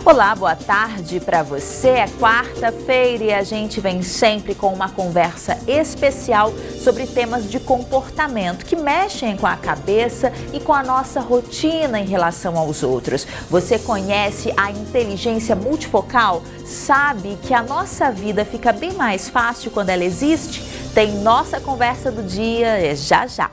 Olá, boa tarde para você. É quarta-feira e a gente vem sempre com uma conversa especial sobre temas de comportamento que mexem com a cabeça e com a nossa rotina em relação aos outros. Você conhece a inteligência multifocal? Sabe que a nossa vida fica bem mais fácil quando ela existe? Tem nossa conversa do dia já já.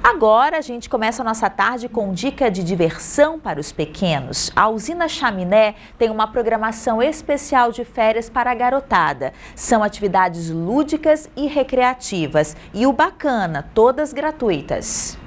Agora a gente começa a nossa tarde com dica de diversão para os pequenos. A Usina Chaminé tem uma programação especial de férias para a garotada. São atividades lúdicas e recreativas. E o bacana, todas gratuitas.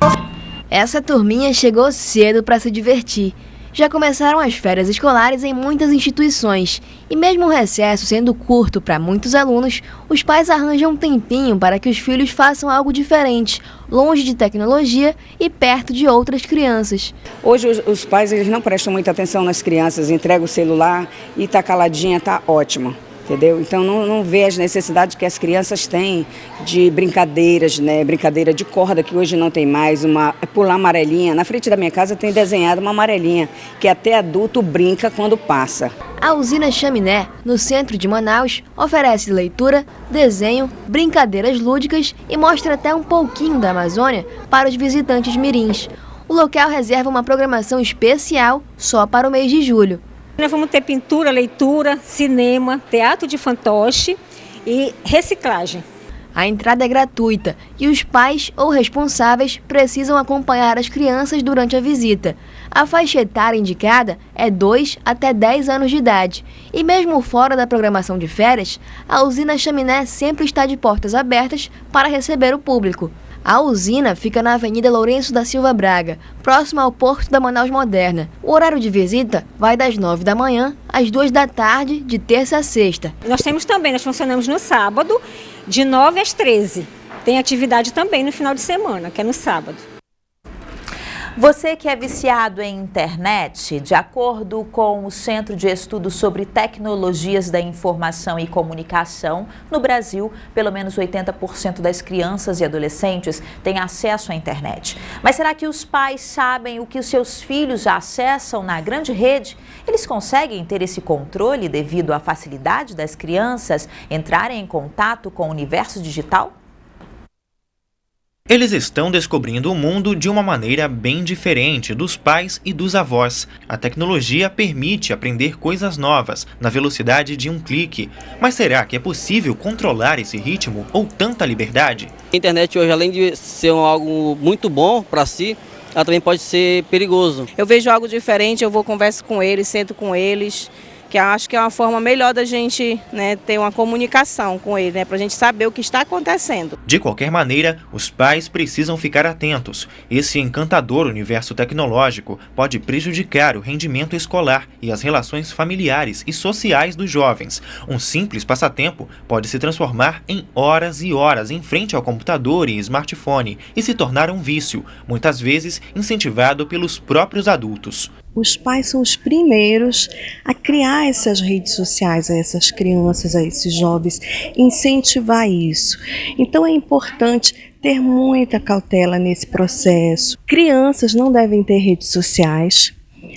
Essa turminha chegou cedo para se divertir. Já começaram as férias escolares em muitas instituições e mesmo o recesso sendo curto para muitos alunos, os pais arranjam um tempinho para que os filhos façam algo diferente, longe de tecnologia e perto de outras crianças. Hoje os pais eles não prestam muita atenção nas crianças, entregam o celular e tá caladinha, tá ótimo. Entendeu? Então não vê as necessidades que as crianças têm de brincadeiras, né? Brincadeira de corda que hoje não tem mais, pular amarelinha. Na frente da minha casa tem desenhado uma amarelinha, que até adulto brinca quando passa. A Usina Chaminé, no centro de Manaus, oferece leitura, desenho, brincadeiras lúdicas e mostra até um pouquinho da Amazônia para os visitantes mirins. O local reserva uma programação especial só para o mês de julho. Nós vamos ter pintura, leitura, cinema, teatro de fantoche e reciclagem. A entrada é gratuita e os pais ou responsáveis precisam acompanhar as crianças durante a visita. A faixa etária indicada é 2 até 10 anos de idade. E mesmo fora da programação de férias, a Usina Chaminé sempre está de portas abertas para receber o público. A usina fica na Avenida Lourenço da Silva Braga, próximo ao Porto da Manaus Moderna. O horário de visita vai das 9 da manhã às 2 da tarde, de terça a sexta. Nós funcionamos no sábado, de 9 às 13. Tem atividade também no final de semana, que é no sábado. Você que é viciado em internet, de acordo com o Centro de Estudos sobre Tecnologias da Informação e Comunicação, no Brasil, pelo menos 80% das crianças e adolescentes têm acesso à internet. Mas será que os pais sabem o que os seus filhos já acessam na grande rede? Eles conseguem ter esse controle devido à facilidade das crianças entrarem em contato com o universo digital? Eles estão descobrindo o mundo de uma maneira bem diferente dos pais e dos avós. A tecnologia permite aprender coisas novas na velocidade de um clique. Mas será que é possível controlar esse ritmo ou tanta liberdade? A internet hoje, além de ser algo muito bom para si, ela também pode ser perigoso. Eu vejo algo diferente, eu vou converso com eles, sento com eles, que eu acho que é uma forma melhor da gente, ter uma comunicação com ele, para a gente saber o que está acontecendo. De qualquer maneira, os pais precisam ficar atentos. Esse encantador universo tecnológico pode prejudicar o rendimento escolar e as relações familiares e sociais dos jovens. Um simples passatempo pode se transformar em horas e horas em frente ao computador e smartphone e se tornar um vício, muitas vezes incentivado pelos próprios adultos. Os pais são os primeiros a criar essas redes sociais a essas crianças, a esses jovens, incentivar isso. Então é importante ter muita cautela nesse processo. Crianças não devem ter redes sociais,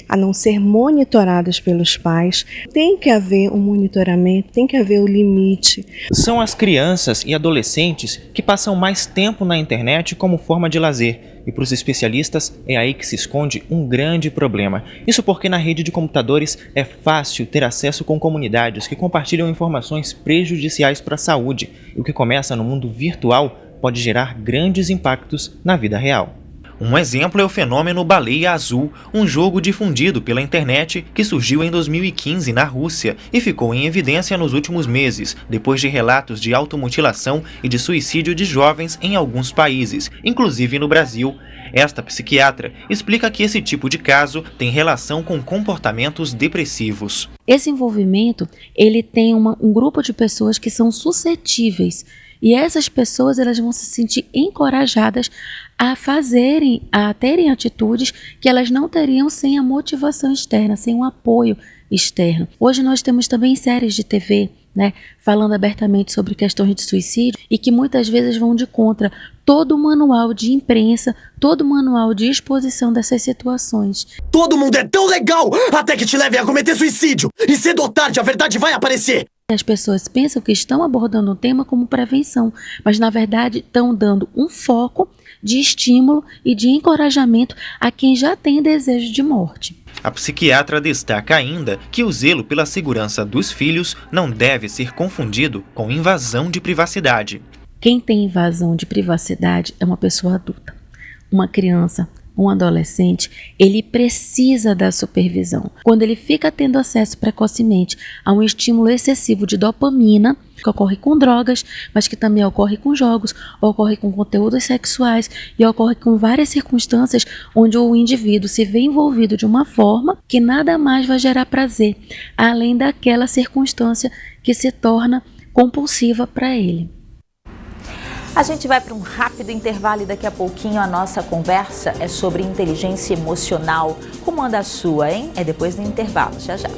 a não ser monitoradas pelos pais. Tem que haver um monitoramento, tem que haver o limite. São as crianças e adolescentes que passam mais tempo na internet como forma de lazer. E para os especialistas, é aí que se esconde um grande problema. Isso porque na rede de computadores é fácil ter acesso com comunidades que compartilham informações prejudiciais para a saúde. E o que começa no mundo virtual pode gerar grandes impactos na vida real. Um exemplo é o fenômeno Baleia Azul, um jogo difundido pela internet que surgiu em 2015 na Rússia e ficou em evidência nos últimos meses, depois de relatos de automutilação e de suicídio de jovens em alguns países, inclusive no Brasil. Esta psiquiatra explica que esse tipo de caso tem relação com comportamentos depressivos. Esse envolvimento, ele tem um grupo de pessoas que são suscetíveis. E essas pessoas elas vão se sentir encorajadas a terem atitudes que elas não teriam sem a motivação externa, sem um apoio externo. Hoje nós temos também séries de TV né, falando abertamente sobre questões de suicídio e que muitas vezes vão de contra todo o manual de imprensa, todo o manual de exposição dessas situações. Todo mundo é tão legal até que te leve a cometer suicídio. E cedo ou tarde a verdade vai aparecer. As pessoas pensam que estão abordando um tema como prevenção, mas na verdade estão dando um foco de estímulo e de encorajamento a quem já tem desejo de morte. A psiquiatra destaca ainda que o zelo pela segurança dos filhos não deve ser confundido com invasão de privacidade. Quem tem invasão de privacidade é uma pessoa adulta. Uma criança, um adolescente, ele precisa da supervisão. Quando ele fica tendo acesso precocemente a um estímulo excessivo de dopamina, que ocorre com drogas, mas que também ocorre com jogos, ocorre com conteúdos sexuais e ocorre com várias circunstâncias onde o indivíduo se vê envolvido de uma forma que nada mais vai gerar prazer, além daquela circunstância que se torna compulsiva para ele. A gente vai para um rápido intervalo e daqui a pouquinho a nossa conversa é sobre inteligência emocional. Como anda a sua, hein? É depois do intervalo, já já.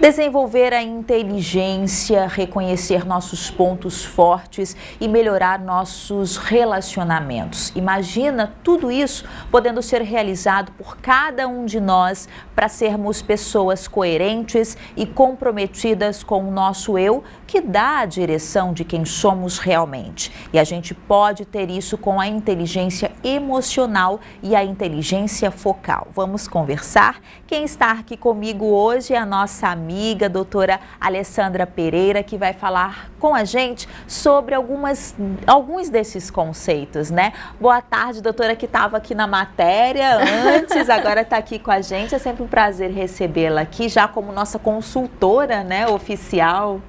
Desenvolver a inteligência, reconhecer nossos pontos fortes e melhorar nossos relacionamentos. Imagina tudo isso podendo ser realizado por cada um de nós para sermos pessoas coerentes e comprometidas com o nosso eu, que dá a direção de quem somos realmente. E a gente pode ter isso com a inteligência emocional e a inteligência focal. Vamos conversar? Quem está aqui comigo hoje é a nossa amiga, a doutora Alessandra Pereira, que vai falar com a gente sobre alguns desses conceitos, né? Boa tarde, doutora, que estava aqui na matéria antes, agora está aqui com a gente. É sempre um prazer recebê-la aqui, já como nossa consultora, né, oficial.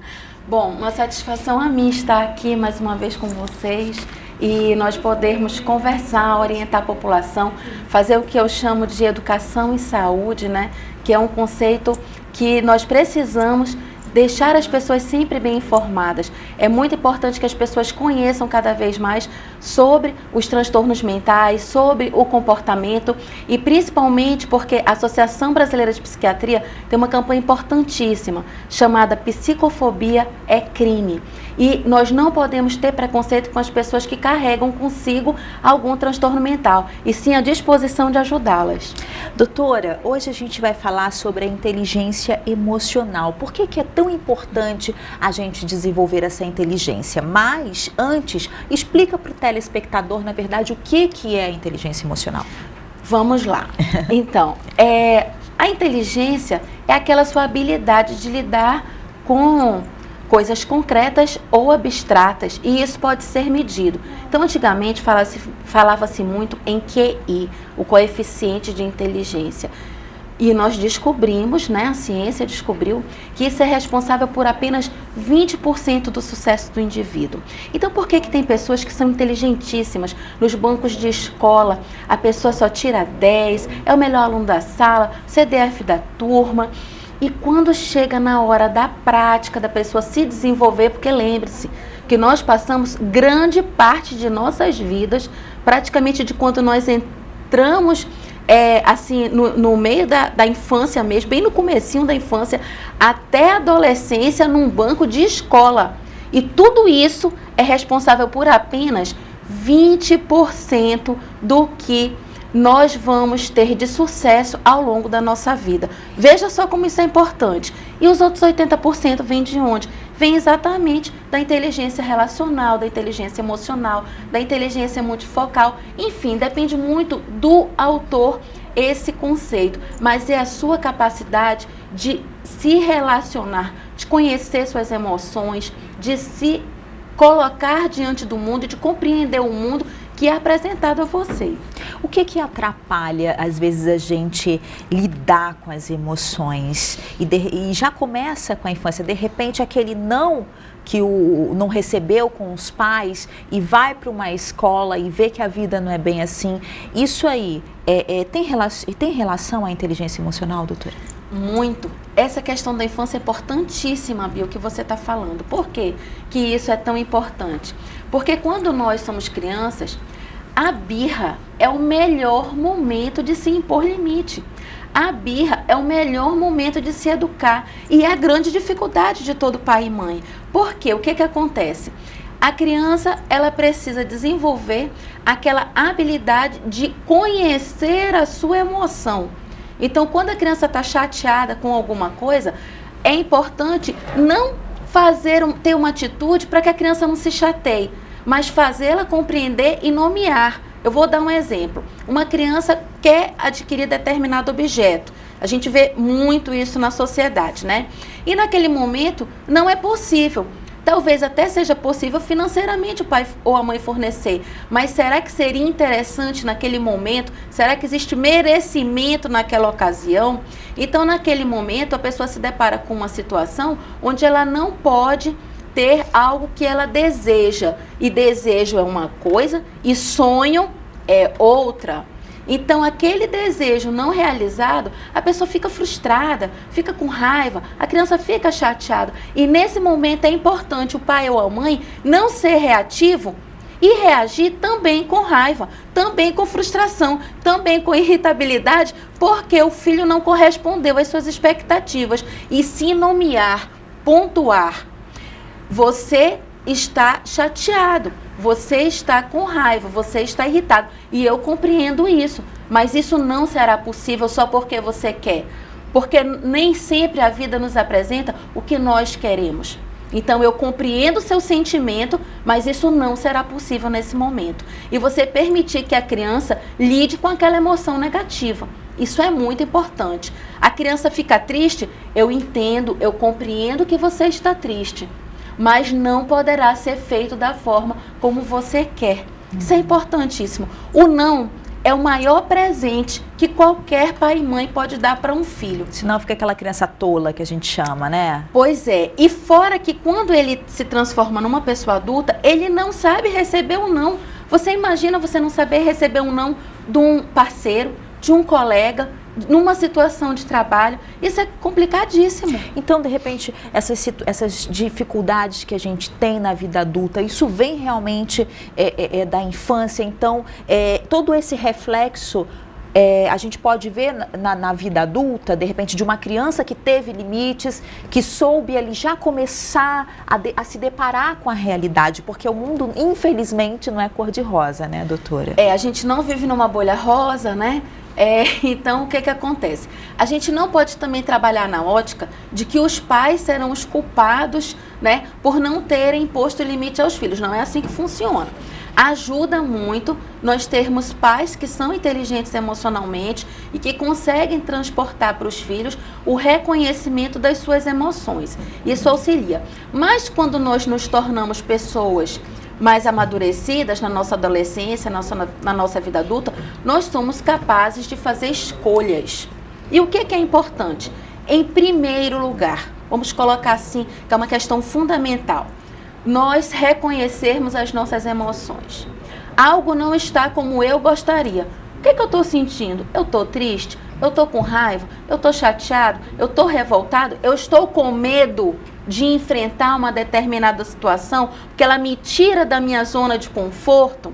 Bom, uma satisfação a mim estar aqui mais uma vez com vocês e nós podermos conversar, orientar a população, fazer o que eu chamo de educação em saúde, né? Que é um conceito que nós precisamos deixar as pessoas sempre bem informadas. É muito importante que as pessoas conheçam cada vez mais sobre os transtornos mentais, sobre o comportamento e principalmente porque a Associação Brasileira de Psiquiatria tem uma campanha importantíssima chamada Psicofobia é Crime. E nós não podemos ter preconceito com as pessoas que carregam consigo algum transtorno mental, e sim a disposição de ajudá-las. Doutora, hoje a gente vai falar sobre a inteligência emocional. Por que é tão importante a gente desenvolver essa inteligência? Mas, antes, explica para o telespectador, na verdade, o que é a inteligência emocional. Vamos lá. Então, a inteligência é aquela sua habilidade de lidar com coisas concretas ou abstratas, e isso pode ser medido. Então, antigamente falava-se muito em QI, o coeficiente de inteligência. E nós descobrimos, né, a ciência descobriu, que isso é responsável por apenas 20% do sucesso do indivíduo. Então, por que tem pessoas que são inteligentíssimas? Nos bancos de escola, a pessoa só tira 10, é o melhor aluno da sala, CDF da turma. E quando chega na hora da prática, da pessoa se desenvolver, porque lembre-se que nós passamos grande parte de nossas vidas, praticamente de quando nós entramos assim, no meio da infância mesmo, bem no comecinho da infância, até a adolescência num banco de escola. E tudo isso é responsável por apenas 20% do que nós vamos ter de sucesso ao longo da nossa vida. Veja só como isso é importante. E os outros 80% vêm de onde? Vem exatamente da inteligência relacional, da inteligência emocional, da inteligência multifocal. Enfim, depende muito do autor esse conceito, mas é a sua capacidade de se relacionar, de conhecer suas emoções, de se colocar diante do mundo e de compreender o mundo que é apresentado a você. O que atrapalha, às vezes, a gente lidar com as emoções? E já começa com a infância, de repente, aquele não que não recebeu com os pais e vai para uma escola e vê que a vida não é bem assim. Isso aí tem relação à inteligência emocional, doutora? Muito. Essa questão da infância é importantíssima, Bia, o que você está falando. Por que isso é tão importante? Porque quando nós somos crianças, a birra é o melhor momento de se impor limite. A birra é o melhor momento de se educar e é a grande dificuldade de todo pai e mãe. Por quê? O que acontece? A criança, ela precisa desenvolver aquela habilidade de conhecer a sua emoção. Então, quando a criança está chateada com alguma coisa, é importante não ter uma atitude para que a criança não se chateie, mas fazê-la compreender e nomear. Eu vou dar um exemplo. Uma criança quer adquirir determinado objeto. A gente vê muito isso na sociedade, né? E naquele momento não é possível. Talvez até seja possível financeiramente o pai ou a mãe fornecer, mas será que seria interessante naquele momento? Será que existe merecimento naquela ocasião? Então, naquele momento, a pessoa se depara com uma situação onde ela não pode ter algo que ela deseja. E desejo é uma coisa e sonho é outra. Então, aquele desejo não realizado, a pessoa fica frustrada, fica com raiva, a criança fica chateada. E nesse momento é importante o pai ou a mãe não ser reativo e reagir também com raiva, também com frustração, também com irritabilidade, porque o filho não correspondeu às suas expectativas. E se nomear, pontuar, você está chateado, você está com raiva, você está irritado. E eu compreendo isso, mas isso não será possível só porque você quer. Porque nem sempre a vida nos apresenta o que nós queremos. Então eu compreendo o seu sentimento, mas isso não será possível nesse momento. E você permitir que a criança lide com aquela emoção negativa. Isso é muito importante. A criança fica triste, eu entendo, eu compreendo que você está triste, mas não poderá ser feito da forma como você quer. Isso é importantíssimo. O não é o maior presente que qualquer pai e mãe pode dar para um filho. Senão fica aquela criança tola que a gente chama, né? Pois é. E fora que quando ele se transforma numa pessoa adulta, ele não sabe receber um não. Você imagina você não saber receber um não de um parceiro, de um colega, numa situação de trabalho. Isso é complicadíssimo. Então, de repente, essas dificuldades que a gente tem na vida adulta, isso vem realmente da infância. Então, todo esse reflexo a gente pode ver na vida adulta, de repente, de uma criança que teve limites, que soube ali já começar a se deparar com a realidade, porque o mundo, infelizmente, não é cor-de-rosa, né, doutora? A gente não vive numa bolha rosa, né? Então, o que acontece? A gente não pode também trabalhar na ótica de que os pais serão os culpados, né, por não terem imposto limite aos filhos. Não é assim que funciona. Ajuda muito nós termos pais que são inteligentes emocionalmente e que conseguem transportar para os filhos o reconhecimento das suas emoções. Isso auxilia. Mas quando nós nos tornamos pessoas mais amadurecidas na nossa adolescência, na nossa vida adulta, nós somos capazes de fazer escolhas. E o que é importante? Em primeiro lugar, vamos colocar assim, que é uma questão fundamental, nós reconhecermos as nossas emoções. Algo não está como eu gostaria. O que eu estou sentindo? Eu estou triste? Eu estou com raiva? Eu estou chateado? Eu estou revoltado? Eu estou com medo de enfrentar uma determinada situação, porque ela me tira da minha zona de conforto?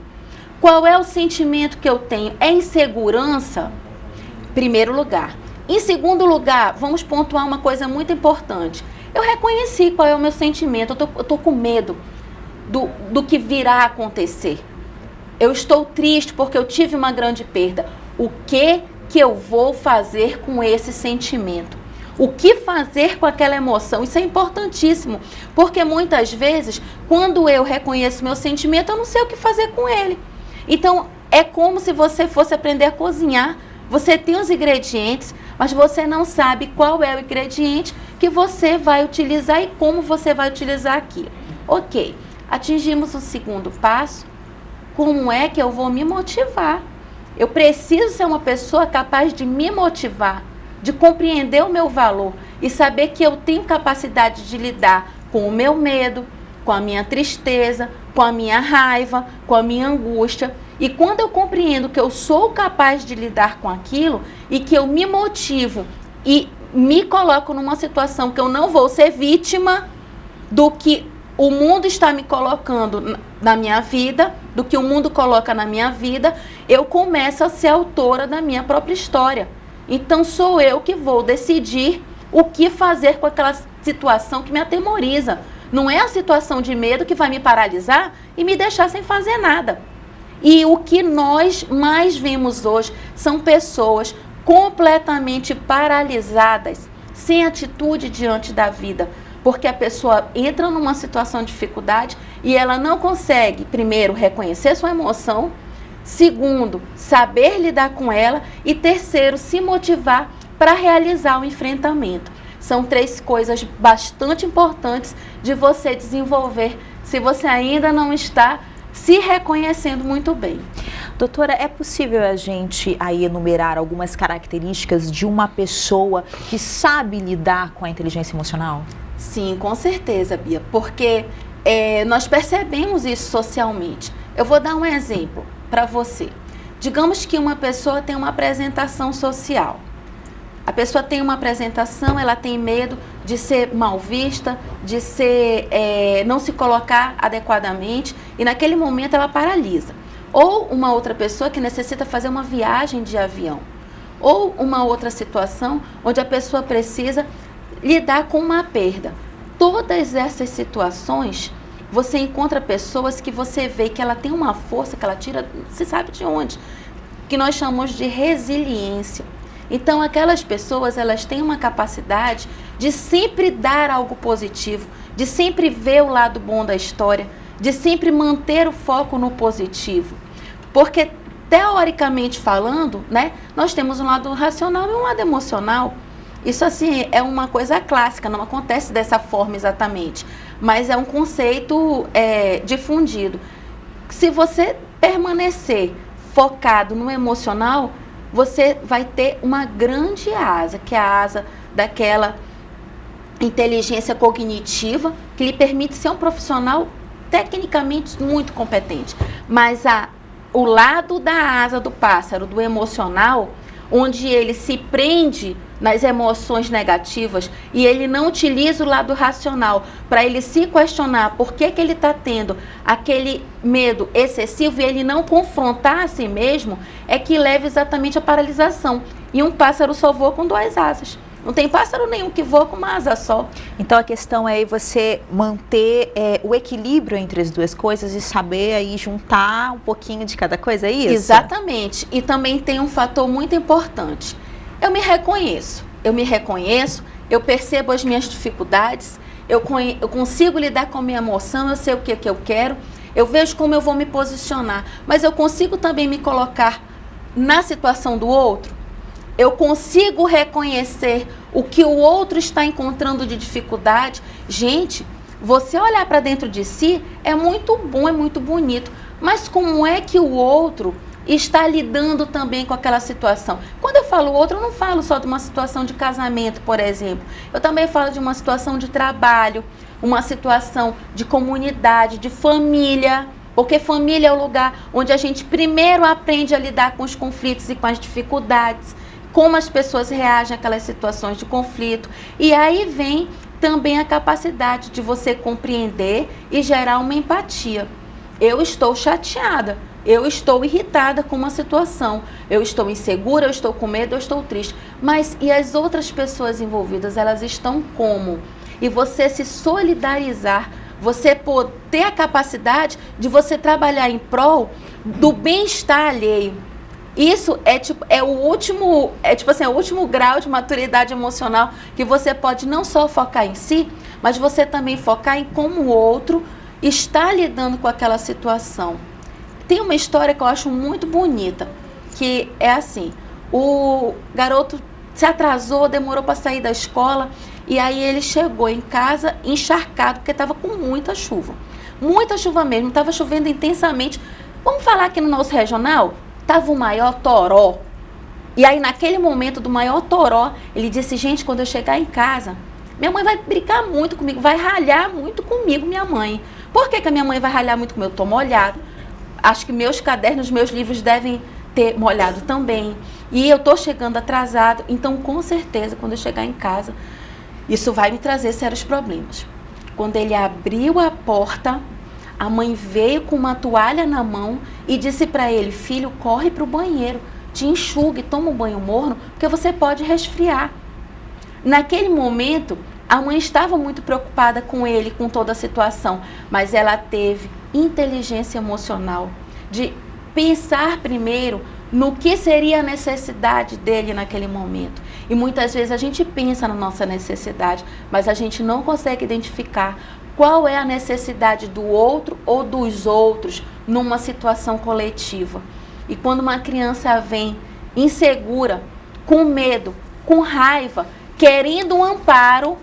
Qual é o sentimento que eu tenho? É insegurança? Primeiro lugar. Em segundo lugar, vamos pontuar uma coisa muito importante. Eu reconheci qual é o meu sentimento, eu estou com medo do que virá a acontecer. Eu estou triste porque eu tive uma grande perda. O que eu vou fazer com esse sentimento? O que fazer com aquela emoção? Isso é importantíssimo, porque muitas vezes, quando eu reconheço meu sentimento, eu não sei o que fazer com ele. Então, é como se você fosse aprender a cozinhar. Você tem os ingredientes, mas você não sabe qual é o ingrediente que você vai utilizar e como você vai utilizar aquilo. Ok, atingimos o segundo passo. Como é que eu vou me motivar? Eu preciso ser uma pessoa capaz de me motivar, de compreender o meu valor e saber que eu tenho capacidade de lidar com o meu medo, com a minha tristeza, com a minha raiva, com a minha angústia. E quando eu compreendo que eu sou capaz de lidar com aquilo e que eu me motivo e me coloco numa situação que eu não vou ser vítima do que o mundo está me colocando na minha vida, do que o mundo coloca na minha vida, eu começo a ser autora da minha própria história. Então sou eu que vou decidir o que fazer com aquela situação que me atemoriza. Não é a situação de medo que vai me paralisar e me deixar sem fazer nada. E o que nós mais vemos hoje são pessoas completamente paralisadas, sem atitude diante da vida, porque a pessoa entra numa situação de dificuldade e ela não consegue, primeiro, reconhecer sua emoção, segundo, saber lidar com ela e terceiro, se motivar para realizar o enfrentamento. São 3 coisas bastante importantes de você desenvolver se você ainda não está se reconhecendo muito bem. Doutora, é possível a gente aí enumerar algumas características de uma pessoa que sabe lidar com a inteligência emocional? Sim, com certeza, Bia, porque nós percebemos isso socialmente. Eu vou dar um exemplo para você. Digamos que uma pessoa tem uma apresentação social. A pessoa tem uma apresentação, ela tem medo de ser mal vista, de não se colocar adequadamente e naquele momento ela paralisa. Ou uma outra pessoa que necessita fazer uma viagem de avião. Ou uma outra situação onde a pessoa precisa lidar com uma perda. Todas essas situações, você encontra pessoas que você vê que ela tem uma força que ela tira, você sabe de onde, que nós chamamos de resiliência. Então, aquelas pessoas, elas têm uma capacidade de sempre dar algo positivo, de sempre ver o lado bom da história, de sempre manter o foco no positivo. Porque, teoricamente falando, né, nós temos um lado racional e um lado emocional. Isso, assim, é uma coisa clássica, não acontece dessa forma exatamente, mas é um conceito difundido. Se você permanecer focado no emocional, você vai ter uma grande asa, que é a asa daquela inteligência cognitiva, que lhe permite ser um profissional tecnicamente muito competente. Mas o lado da asa do pássaro, do emocional, onde ele se prende nas emoções negativas e ele não utiliza o lado racional para ele se questionar por que ele está tendo aquele medo excessivo e ele não confrontar a si mesmo, é que leva exatamente à paralisação. E um pássaro só voa com 2 asas. Não tem pássaro nenhum que voa com uma asa só. Então a questão é aí você manter o equilíbrio entre as 2 coisas e saber aí juntar um pouquinho de cada coisa, é isso? Exatamente. E também tem um fator muito importante. Eu me reconheço, eu percebo as minhas dificuldades, eu consigo lidar com a minha emoção, eu sei o que eu quero, eu vejo como eu vou me posicionar, mas eu consigo também me colocar na situação do outro, eu consigo reconhecer o que o outro está encontrando de dificuldade. Gente, você olhar para dentro de si é muito bom, é muito bonito, mas como é que o outro está lidando também com aquela situação? Quando eu falo outro, eu não falo só de uma situação de casamento, por exemplo. Eu também falo de uma situação de trabalho, uma situação de comunidade, de família. Porque família é o lugar onde a gente primeiro aprende a lidar com os conflitos e com as dificuldades, como as pessoas reagem àquelas situações de conflito. E aí vem também a capacidade de você compreender e gerar uma empatia. Eu estou chateada. Eu estou irritada com uma situação, eu estou insegura, eu estou com medo, eu estou triste. Mas e as outras pessoas envolvidas, elas estão como? E você se solidarizar, você ter a capacidade de você trabalhar em prol do bem-estar alheio. Isso é o último grau de maturidade emocional que você pode não só focar em si, mas você também focar em como o outro está lidando com aquela situação. Tem uma história que eu acho muito bonita, que é assim, o garoto se atrasou, demorou para sair da escola, e aí ele chegou em casa encharcado, porque estava com muita chuva mesmo, estava chovendo intensamente. Vamos falar aqui no nosso regional, estava o maior toró, e aí naquele momento do maior toró, ele disse, gente, quando eu chegar em casa, minha mãe vai brincar muito comigo, vai ralhar muito comigo, minha mãe, Por que a minha mãe vai ralhar muito comigo? Eu estou molhado. Acho que meus cadernos, meus livros devem ter molhado também. E eu estou chegando atrasado. Então, com certeza, quando eu chegar em casa, isso vai me trazer sérios problemas. Quando ele abriu a porta, a mãe veio com uma toalha na mão e disse para ele: filho, corre para o banheiro, te enxugue, toma um banho morno, porque você pode resfriar. Naquele momento, a mãe estava muito preocupada com ele, com toda a situação, mas ela teve inteligência emocional de pensar primeiro no que seria a necessidade dele naquele momento. E muitas vezes a gente pensa na nossa necessidade, mas a gente não consegue identificar qual é a necessidade do outro ou dos outros numa situação coletiva. E quando uma criança vem insegura, com medo, com raiva, querendo um amparo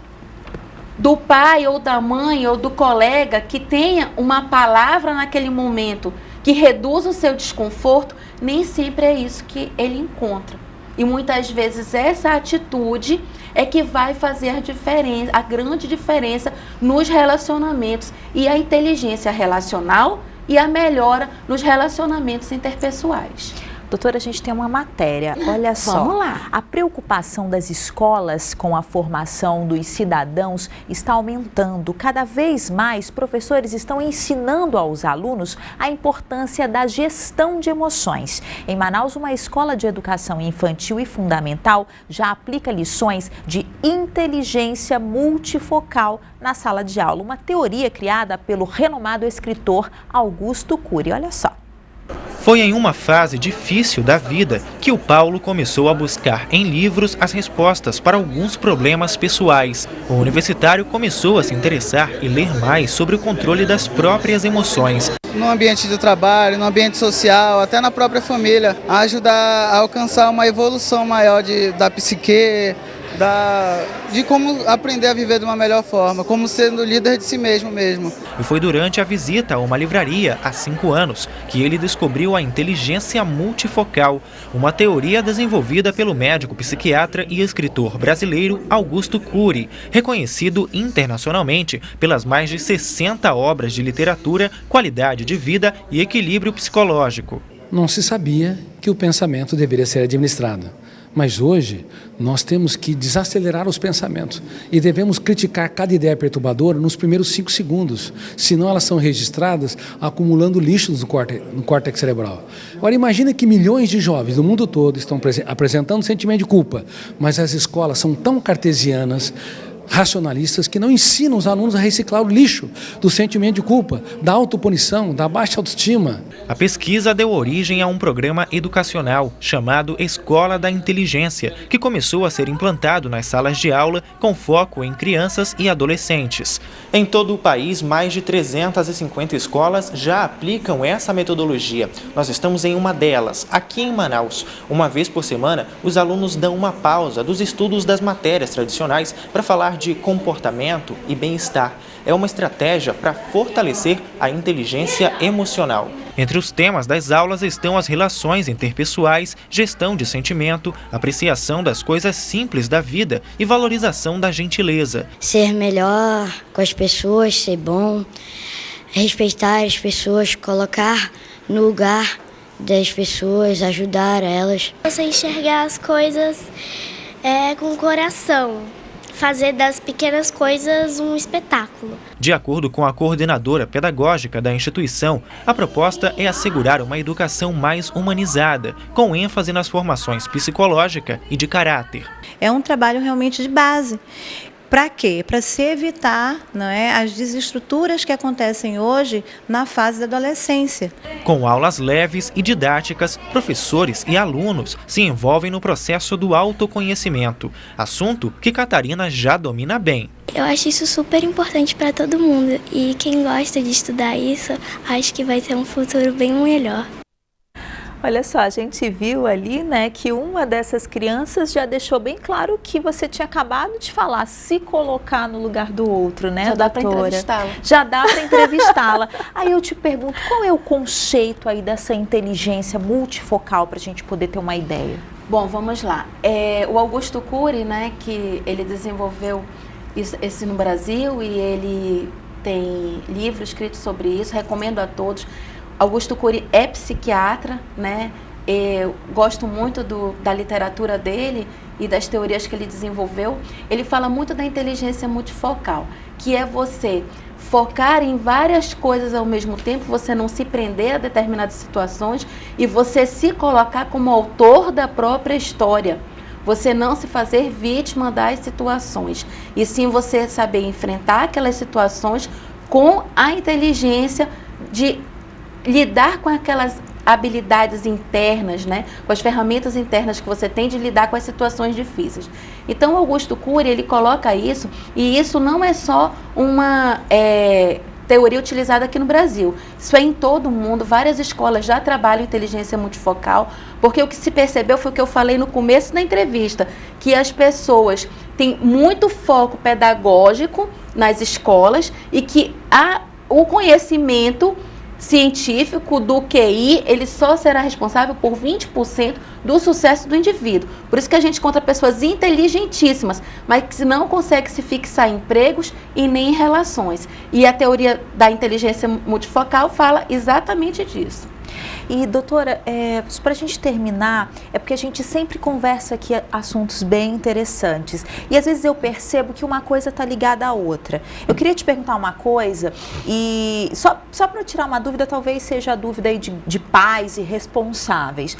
do pai ou da mãe ou do colega que tenha uma palavra naquele momento que reduza o seu desconforto, nem sempre é isso que ele encontra. E muitas vezes essa atitude é que vai fazer a diferença, a grande diferença nos relacionamentos e a inteligência relacional e a melhora nos relacionamentos interpessoais. Doutora, a gente tem uma matéria, olha só. Vamos lá. A preocupação das escolas com a formação dos cidadãos está aumentando. Cada vez mais, professores estão ensinando aos alunos a importância da gestão de emoções. Em Manaus, uma escola de educação infantil e fundamental já aplica lições de inteligência multifocal na sala de aula. Uma teoria criada pelo renomado escritor Augusto Cury. Olha só. Foi em uma fase difícil da vida que o Paulo começou a buscar em livros as respostas para alguns problemas pessoais. O universitário começou a se interessar e ler mais sobre o controle das próprias emoções. No ambiente de trabalho, no ambiente social, até na própria família, a ajudar a alcançar uma evolução maior da psique, de como aprender a viver de uma melhor forma, como sendo líder de si mesmo. E foi durante a visita a uma livraria há 5 anos que ele descobriu a inteligência multifocal, uma teoria desenvolvida pelo médico psiquiatra e escritor brasileiro Augusto Cury, reconhecido internacionalmente pelas mais de 60 obras de literatura, qualidade de vida e equilíbrio psicológico. Não se sabia que o pensamento deveria ser administrado. Mas hoje nós temos que desacelerar os pensamentos e devemos criticar cada ideia perturbadora nos primeiros 5 segundos, senão elas são registradas acumulando lixos no córtex cerebral. Agora imagina que milhões de jovens do mundo todo estão apresentando sentimento de culpa, mas as escolas são tão cartesianas, racionalistas, que não ensinam os alunos a reciclar o lixo do sentimento de culpa, da autopunição, da baixa autoestima. A pesquisa deu origem a um programa educacional chamado Escola da Inteligência, que começou a ser implantado nas salas de aula com foco em crianças e adolescentes. Em todo o país, mais de 350 escolas já aplicam essa metodologia. Nós estamos em uma delas, aqui em Manaus. Uma vez por semana, os alunos dão uma pausa dos estudos das matérias tradicionais para falar de comportamento e bem-estar. É uma estratégia para fortalecer a inteligência emocional. Entre os temas das aulas estão as relações interpessoais, gestão de sentimento, apreciação das coisas simples da vida e valorização da gentileza. Ser melhor com as pessoas, ser bom, respeitar as pessoas, colocar no lugar das pessoas, ajudar elas. Você enxergar as coisas com o coração. Fazer das pequenas coisas um espetáculo. De acordo com a coordenadora pedagógica da instituição, a proposta é assegurar uma educação mais humanizada, com ênfase nas formações psicológica e de caráter. É um trabalho realmente de base. Para quê? Para se evitar, não é, as desestruturas que acontecem hoje na fase da adolescência. Com aulas leves e didáticas, professores e alunos se envolvem no processo do autoconhecimento, assunto que Catarina já domina bem. Eu acho isso super importante para todo mundo e quem gosta de estudar isso, acho que vai ter um futuro bem melhor. Olha só, a gente viu ali, né, que uma dessas crianças já deixou bem claro que você tinha acabado de falar, se colocar no lugar do outro, né, já dá para entrevistá-la. Já dá para entrevistá-la. Aí eu te pergunto, qual é o conceito aí dessa inteligência multifocal para a gente poder ter uma ideia? Bom, vamos lá. O Augusto Cury, né, que ele desenvolveu esse no Brasil e ele tem livro escrito sobre isso, recomendo a todos. Augusto Cury é psiquiatra, né? Eu gosto muito da literatura dele e das teorias que ele desenvolveu. Ele fala muito da inteligência multifocal, que é você focar em várias coisas ao mesmo tempo, você não se prender a determinadas situações e você se colocar como autor da própria história. Você não se fazer vítima das situações, e sim você saber enfrentar aquelas situações com a inteligência de lidar com aquelas habilidades internas, né? Com as ferramentas internas que você tem de lidar com as situações difíceis. Então, Augusto Cury, ele coloca isso, e isso não é só uma teoria utilizada aqui no Brasil. Isso é em todo o mundo, várias escolas já trabalham inteligência multifocal, porque o que se percebeu foi o que eu falei no começo da entrevista, que as pessoas têm muito foco pedagógico nas escolas e que o conhecimento científico do QI, ele só será responsável por 20% do sucesso do indivíduo. Por isso que a gente encontra pessoas inteligentíssimas, mas que não conseguem se fixar em empregos e nem em relações. E a teoria da inteligência multifocal fala exatamente disso. E, doutora, para a gente terminar, é porque a gente sempre conversa aqui assuntos bem interessantes. E às vezes eu percebo que uma coisa está ligada à outra. Eu queria te perguntar uma coisa, e só para tirar uma dúvida, talvez seja a dúvida aí de pais e responsáveis.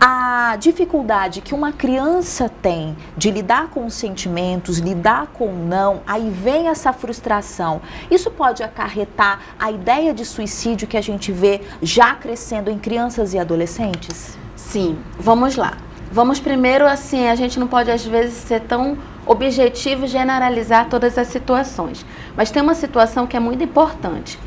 A dificuldade que uma criança tem de lidar com os sentimentos, lidar com o não, aí vem essa frustração. Isso pode acarretar a ideia de suicídio que a gente vê já crescendo em crianças e adolescentes? Sim, vamos lá. Vamos primeiro, assim, a gente não pode às vezes ser tão objetivo e generalizar todas as situações. Mas tem uma situação que é muito importante.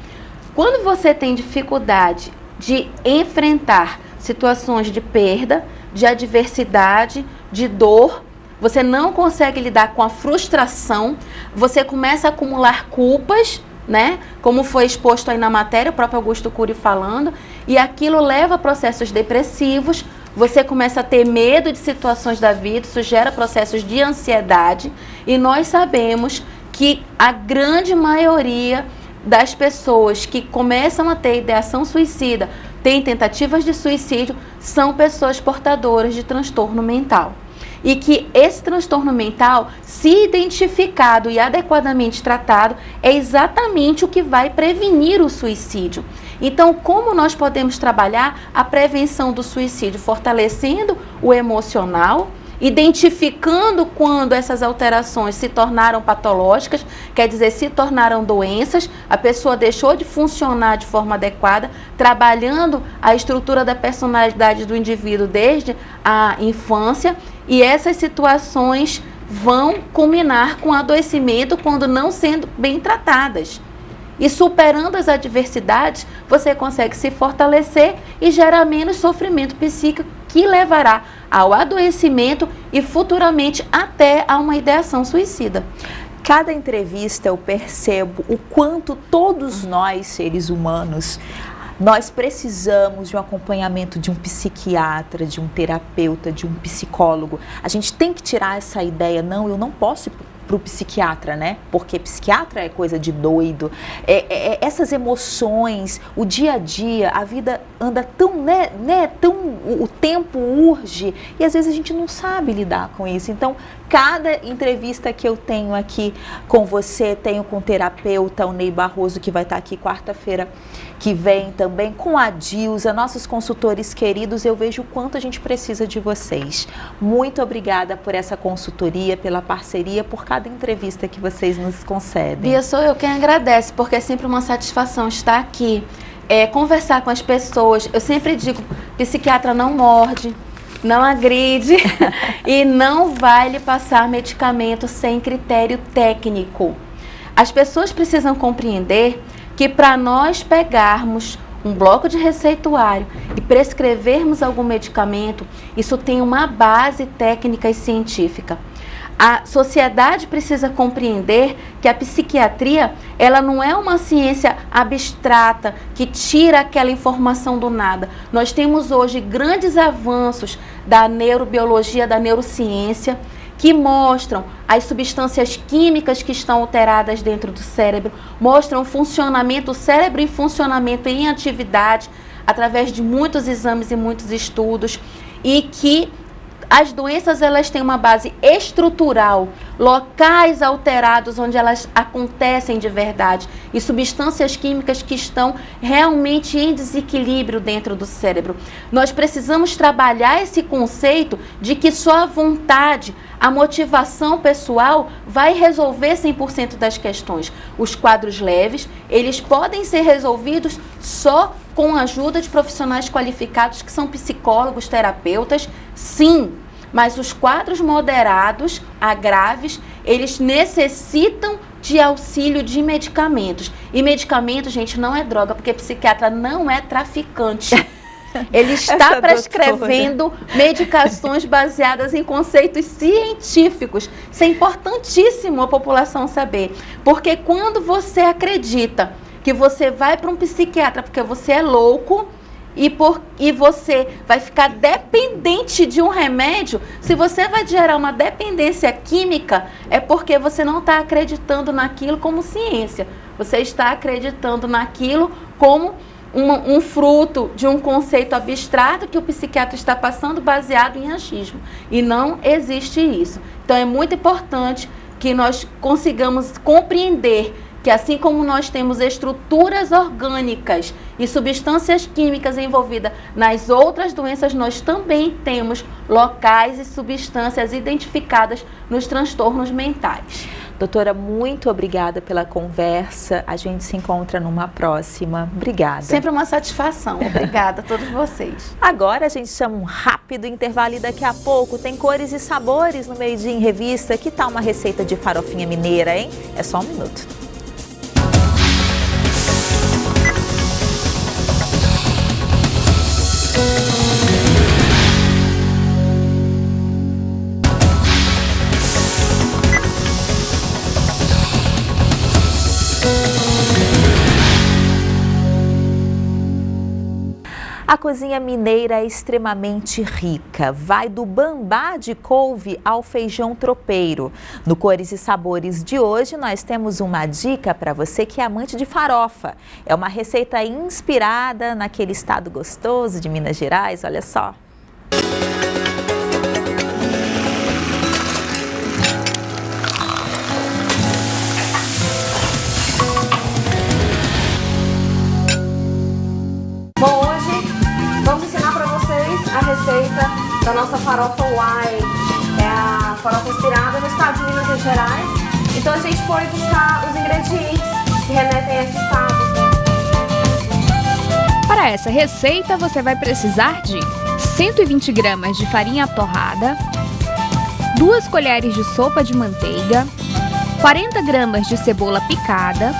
Quando você tem dificuldade de enfrentar situações de perda, de adversidade, de dor, você não consegue lidar com a frustração, você começa a acumular culpas, né? Como foi exposto aí na matéria, o próprio Augusto Cury falando, e aquilo leva a processos depressivos, você começa a ter medo de situações da vida, isso gera processos de ansiedade, e nós sabemos que a grande maioria das pessoas que começam a ter ideação suicida, têm tentativas de suicídio, são pessoas portadoras de transtorno mental. E que esse transtorno mental, se identificado e adequadamente tratado, é exatamente o que vai prevenir o suicídio. Então, como nós podemos trabalhar a prevenção do suicídio? Fortalecendo o emocional, identificando quando essas alterações se tornaram patológicas, quer dizer, se tornaram doenças, a pessoa deixou de funcionar de forma adequada, trabalhando a estrutura da personalidade do indivíduo desde a infância, e essas situações vão culminar com adoecimento quando não sendo bem tratadas. E superando as adversidades, você consegue se fortalecer e gerar menos sofrimento psíquico, que levará ao adoecimento e futuramente até a uma ideação suicida. Cada entrevista eu percebo o quanto todos nós, seres humanos, nós precisamos de um acompanhamento de um psiquiatra, de um terapeuta, de um psicólogo. A gente tem que tirar essa ideia, não, eu não posso ir para o psiquiatra, né? Porque psiquiatra é coisa de doido. Essas emoções, o dia a dia, a vida anda tão, o tempo urge e às vezes a gente não sabe lidar com isso. Então, cada entrevista que eu tenho aqui com você, tenho com o terapeuta, o Ney Barroso, que vai estar aqui quarta-feira que vem também, com a Dilza, nossos consultores queridos, eu vejo o quanto a gente precisa de vocês. Muito obrigada por essa consultoria, pela parceria, por cada entrevista que vocês nos concedem. Bia, sou eu quem agradece, porque é sempre uma satisfação estar aqui, conversar com as pessoas. Eu sempre digo, psiquiatra não morde, não agride e não vai lhe passar medicamento sem critério técnico. As pessoas precisam compreender que para nós pegarmos um bloco de receituário e prescrevermos algum medicamento, isso tem uma base técnica e científica. A sociedade precisa compreender que a psiquiatria, ela não é uma ciência abstrata que tira aquela informação do nada. Nós temos hoje grandes avanços da neurobiologia, da neurociência, que mostram as substâncias químicas que estão alteradas dentro do cérebro, mostram o funcionamento, o cérebro em funcionamento, em atividade, através de muitos exames e muitos estudos, e que as doenças elas têm uma base estrutural, locais alterados onde elas acontecem de verdade e substâncias químicas que estão realmente em desequilíbrio dentro do cérebro. Nós precisamos trabalhar esse conceito de que só a vontade, a motivação pessoal vai resolver 100% das questões. Os quadros leves, eles podem ser resolvidos só com a ajuda de profissionais qualificados que são psicólogos, terapeutas, sim. Mas os quadros moderados a graves, eles necessitam de auxílio de medicamentos. E medicamento, gente, não é droga, porque psiquiatra não é traficante. Ele está prescrevendo medicações baseadas em conceitos científicos. Isso é importantíssimo a população saber. Porque quando você acredita que você vai para um psiquiatra porque você é louco e você vai ficar dependente de um remédio, se você vai gerar uma dependência química, é porque você não está acreditando naquilo como ciência. Você está acreditando naquilo como um fruto de um conceito abstrato que o psiquiatra está passando baseado em achismo. E não existe isso. Então é muito importante que nós consigamos compreender que assim como nós temos estruturas orgânicas e substâncias químicas envolvidas nas outras doenças, nós também temos locais e substâncias identificadas nos transtornos mentais. Doutora, muito obrigada pela conversa. A gente se encontra numa próxima. Obrigada. Sempre uma satisfação. Obrigada a todos vocês. Agora a gente chama um rápido intervalo e daqui a pouco tem Cores e Sabores no Meio Dia em Revista. Que tal uma receita de farofinha mineira, hein? É só um minuto. A cozinha mineira é extremamente rica, vai do bambá de couve ao feijão tropeiro. No Cores e Sabores de hoje, nós temos uma dica para você que é amante de farofa. É uma receita inspirada naquele estado gostoso de Minas Gerais, olha só. Receita da nossa farofa Uai, é a farofa inspirada no estado de Minas Gerais. Então a gente foi buscar os ingredientes que remetem a esse estado. Para essa receita você vai precisar de 120 gramas de farinha torrada, 2 colheres de sopa de manteiga, 40 gramas de cebola picada,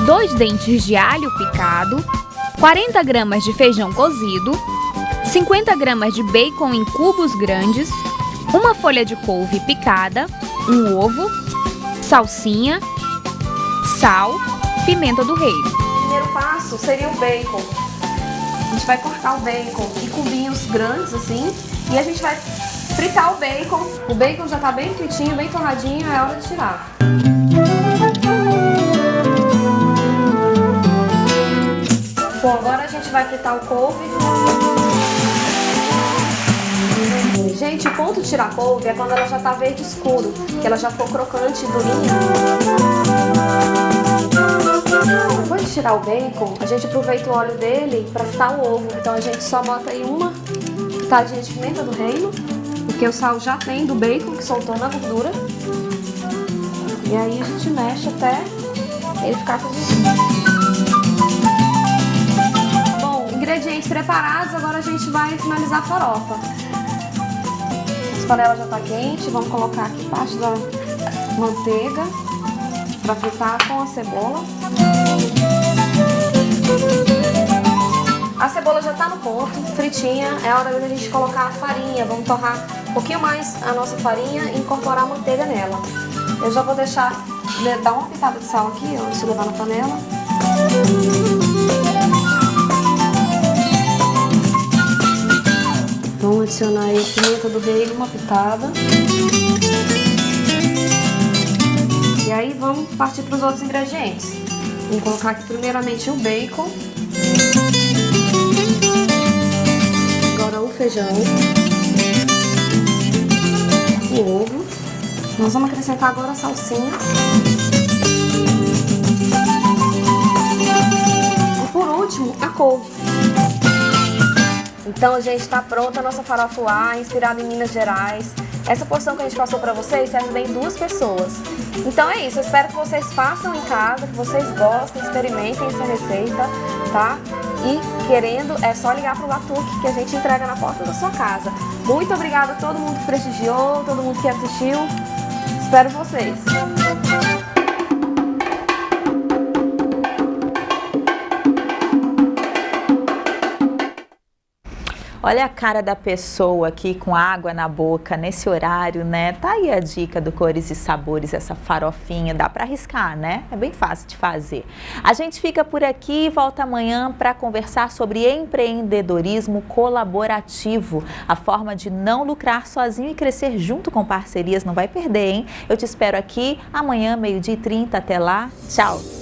2 dentes de alho picado, 40 gramas de feijão cozido, 50 gramas de bacon em cubos grandes, 1 folha de couve picada, 1 ovo, salsinha, sal, pimenta do reino. O primeiro passo seria o bacon. A gente vai cortar o bacon em cubinhos grandes assim e a gente vai fritar o bacon. O bacon já está bem fritinho, bem torradinho, é hora de tirar. Bom, agora a gente vai fritar o couve. Gente, o ponto de tirar a couve é quando ela já tá verde escuro, que ela já for crocante e durinha. Depois de tirar o bacon, a gente aproveita o óleo dele para fritar o ovo. Então a gente só bota aí uma pitadinha de pimenta do reino, porque o sal já tem do bacon que soltou na gordura. E aí a gente mexe até ele ficar cozidinho. Bom, ingredientes preparados, agora a gente vai finalizar a farofa. A panela já está quente, vamos colocar aqui parte da manteiga para fritar com a cebola. A cebola já está no ponto, fritinha, é hora da gente colocar a farinha. Vamos torrar um pouquinho mais a nossa farinha e incorporar a manteiga nela. Eu já vou deixar, dar uma pitada de sal aqui, antes de levar na panela. Vamos adicionar aí a pimenta do reino, uma pitada. E aí vamos partir para os outros ingredientes. Vamos colocar aqui primeiramente o bacon. Agora o feijão. O ovo. Nós vamos acrescentar agora a salsinha. E por último, a couve. Então, gente, está pronta a nossa farofa uá, inspirada em Minas Gerais. Essa porção que a gente passou para vocês serve bem 2 pessoas. Então é isso, eu espero que vocês façam em casa, que vocês gostem, experimentem essa receita, tá? E querendo, é só ligar pro Latuque que a gente entrega na porta da sua casa. Muito obrigada a todo mundo que prestigiou, todo mundo que assistiu. Espero vocês. Olha a cara da pessoa aqui com água na boca nesse horário, né? Tá aí a dica do Cores e Sabores, essa farofinha. Dá para arriscar, né? É bem fácil de fazer. A gente fica por aqui e volta amanhã para conversar sobre empreendedorismo colaborativo. A forma de não lucrar sozinho e crescer junto com parcerias. Não vai perder, hein? Eu te espero aqui amanhã, 12h30. Até lá. Tchau!